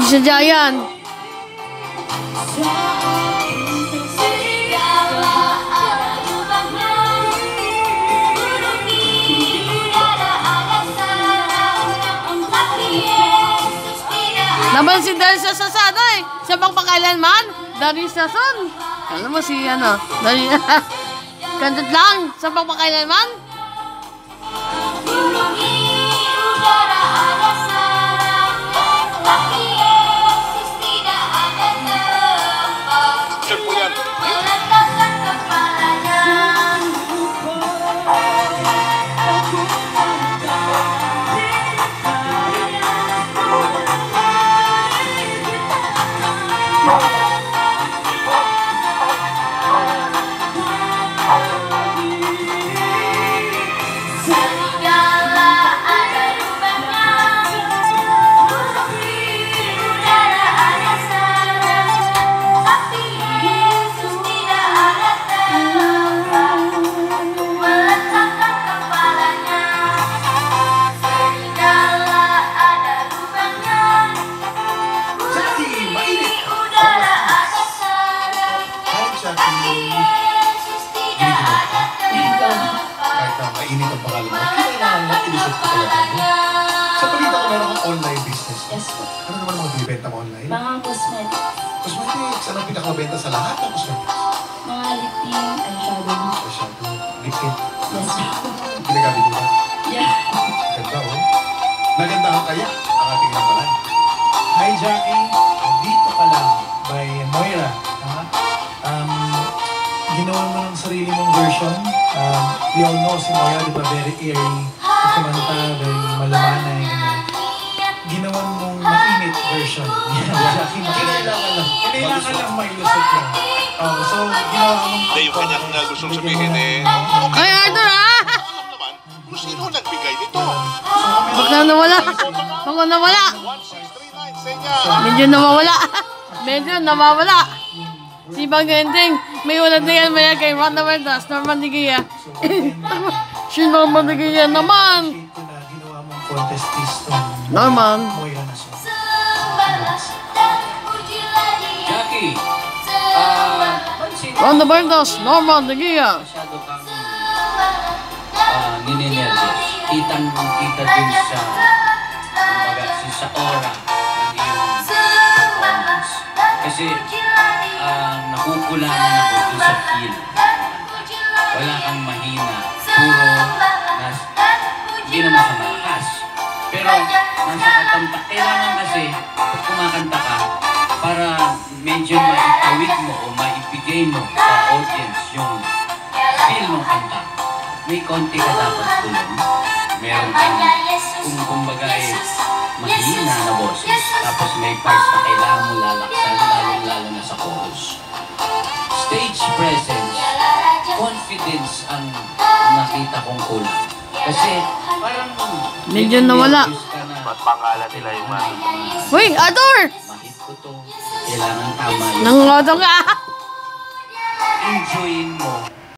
sadya yan. Naman si Darisa Sasano eh. Sa pagpakailanman, Darisa Son. Alam mo si ano, Darisa. Kantot lang sa pagpakailanman. Mainit ang pangalan mo. Kailangan na ilusot ko talaga mo. Sa balita ko meron kang online business. Yes po. Ano naman ang magbibenta mo online? Mga cosmetics. Cosmetics. Ano ang pinakamabenta sa lahat ng cosmetics? Mga lip tint, eyeshadow. Eyeshadow. Lip tint. Yes po. Ginagamit mo ba? Yeah. Ganda oh. Nagandahan kaya ang ating nampalan. Hi Jackie, dito ka lang by Moira. Ginawa mo ng sarili mong version. We all know si Moira, di ba, very airy, kumanta, very malamanay. Ginawa mong mainit version. Jackie, kailangan lang mailusot lang. So, ginawa mong... Hindi, yung kanyang gustong sabihin eh. Ay, Arthur ah! Alam naman kung sino nagbigay nito. Baka nawala. Baka nawala. 1639, Senya. Medyo nawawala. Medyo nawawala. Si Bang Gending, may ulat na yan maya kay Ronda Verdas, Norman Digia. Si Norman Digia naman. Ginawa mong contest piece tong Norman. Moira na song. Jackie, pansin Ronda Verdas, Norman Digia. masyado kang nininervous. Kitang-kita din sa, kumbaga, sa aura ng iyong performance. Kasi, nakukulangan ako dun sa feel. Wala kang mahina. Puro, hindi naman sa malakas. Pero, nasa katamtak. Kailangan kasi, pag kumakanta ka, para medyo maitawid mo o maibigay mo sa audience yung feel ng kanta. May konti ka dapat tulong. Meron kang, kung kumbaga mahina na boses. Tapos may parts na kailangan mo lalaksan, lalo na sa chorus. Stage presence, confidence ang nakita kong kulang. Kasi parang Medyo nawala. Ba't pangalan nila yung Uy, Arthur! Mahit ko to. Kailangan tama yun. Nangoto ka! Enjoyin mo